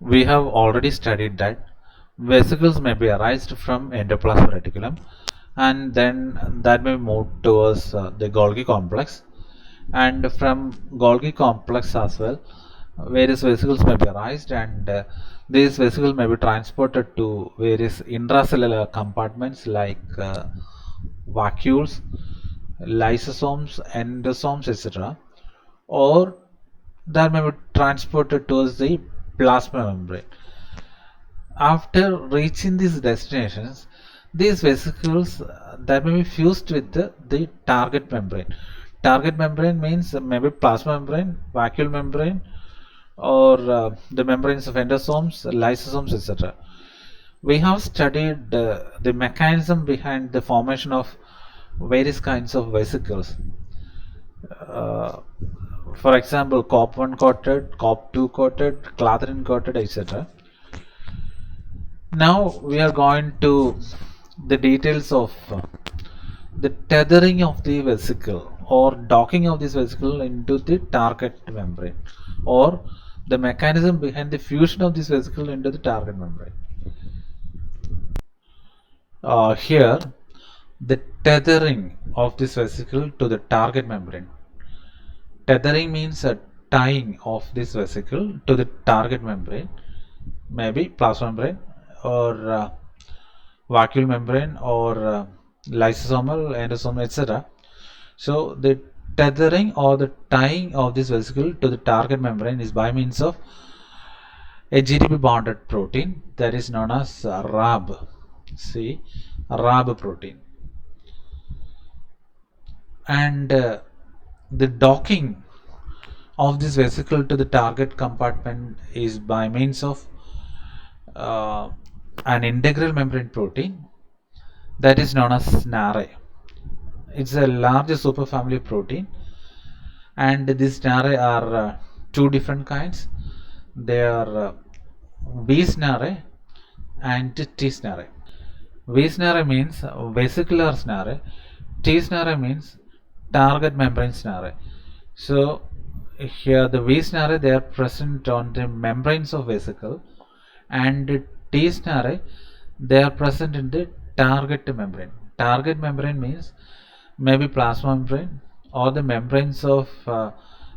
We have already studied that vesicles may be arised from endoplasmic reticulum, and then that may move towards the Golgi complex, and from Golgi complex as well various vesicles may be arised, and these vesicles may be transported to various intracellular compartments like vacuoles, lysosomes, endosomes, etc., or that may be transported towards the plasma membrane. After reaching these destinations, these vesicles that may be fused with the target membrane. Target membrane means maybe plasma membrane, vacuole membrane, or the membranes of endosomes, lysosomes, etc. We have studied the mechanism behind the formation of various kinds of vesicles. Uh, for example, COP1 coated, COP2 coated, clathrin coated, etc. Now we are going to the details of the tethering of the vesicle or docking of this vesicle into the target membrane, or the mechanism behind the fusion of this vesicle into the target membrane. Here, the tethering of this vesicle to the target membrane. Tethering means a tying of this vesicle to the target membrane, maybe plasma membrane or vacuole membrane or lysosomal, endosomal, etc. So the tethering or the tying of this vesicle to the target membrane is by means of a GDP bonded protein that is known as RAB. See, RAB protein. And the docking of this vesicle to the target compartment is by means of uh, an integral membrane protein that is known as SNARE. It's a large superfamily of protein, and these SNARE are two different kinds. They are V SNARE and T SNARE. V SNARE means vesicular SNARE, T SNARE means target membrane SNARE. So here the V SNARE, they are present on the membranes of vesicle, and T SNARE, they are present in the target membrane. Target membrane means maybe plasma membrane or the membranes of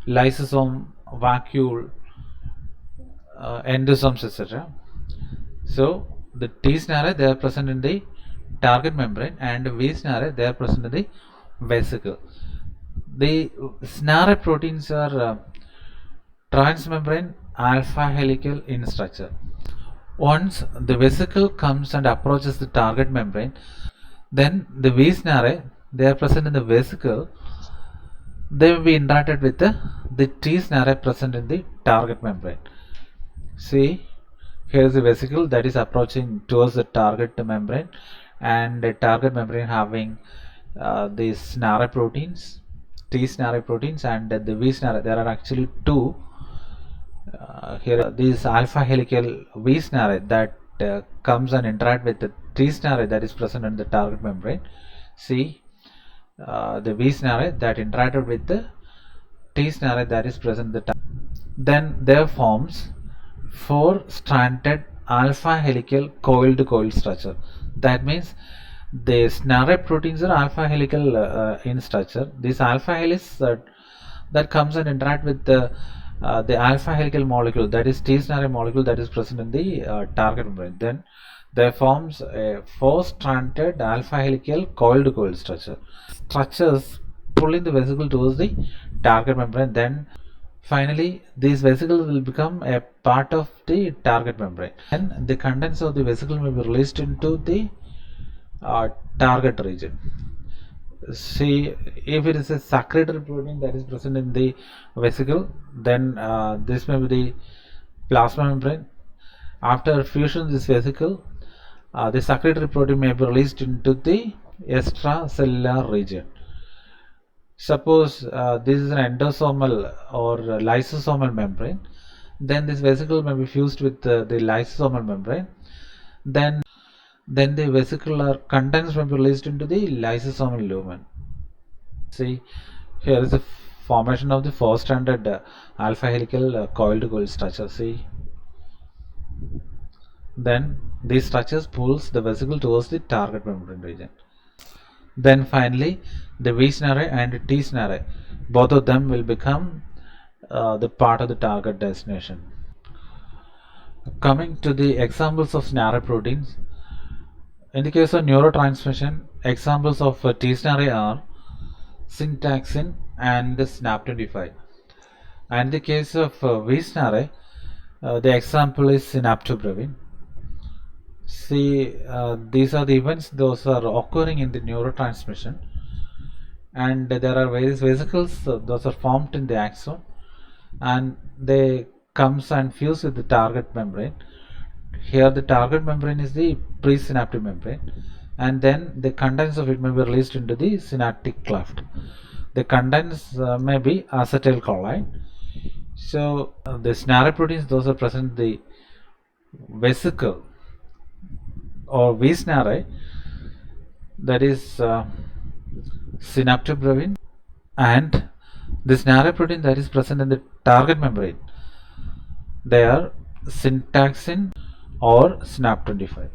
lysosome, vacuole, endosomes, etc. So the T SNARE, they are present in the target membrane, and V SNARE, they are present in the vesicle. The SNARE proteins are transmembrane alpha helical in structure. Once the vesicle comes and approaches the target membrane, then the V SNARE, they are present in the vesicle, they will be interacted with the T SNARE present in the target membrane. See, here is the vesicle that is approaching towards the target membrane, and the target membrane having these SNARE proteins, T SNARE proteins, and the V SNARE. There are actually two. Here, these alpha helical V SNARE that comes and interact with the T SNARE that is present in the target membrane. See, the V SNARE that interacted with the T SNARE that is present in the target. Then there forms four stranded alpha helical coil-to-coil structure. That means the SNARE proteins are alpha helical in structure. This alpha helix that comes and interact with the alpha helical molecule, that is T SNARE molecule that is present in the target membrane. Then there forms a four-stranded alpha helical coil-to-coil structure. Structures pulling the vesicle towards the target membrane. Then finally, these vesicles will become a part of the target membrane, and the contents of the vesicle may be released into the target region. See, if it is a secretory protein that is present in the vesicle, then this may be the plasma membrane. After fusion this vesicle, the secretory protein may be released into the extracellular region. Suppose this is an endosomal or lysosomal membrane, then this vesicle may be fused with the lysosomal membrane. Then the vesicular contents may be released into the lysosomal lumen. See, here is the formation of the four-stranded alpha helical coil-to-coil structure. See, Then these structures pulls the vesicle towards the target membrane region. Then finally the V snare and T snare, both of them will become the part of the target destination. Coming to the examples of snare proteins, in the case of neurotransmission, examples of T snare are syntaxin and SNAP25. And in the case of V snare, the example is synaptobravin. See, these are the events those are occurring in the neurotransmission, and there are various vesicles those are formed in the axon, and they comes and fuse with the target membrane. Here the target membrane is the presynaptic membrane, and then the contents of it may be released into the synaptic cleft. The contents may be acetylcholine. So the snare proteins those are present in the vesicle or V snare, that is synaptobravin, and the snare protein that is present in the target membrane, they are syntaxin or SNAP25.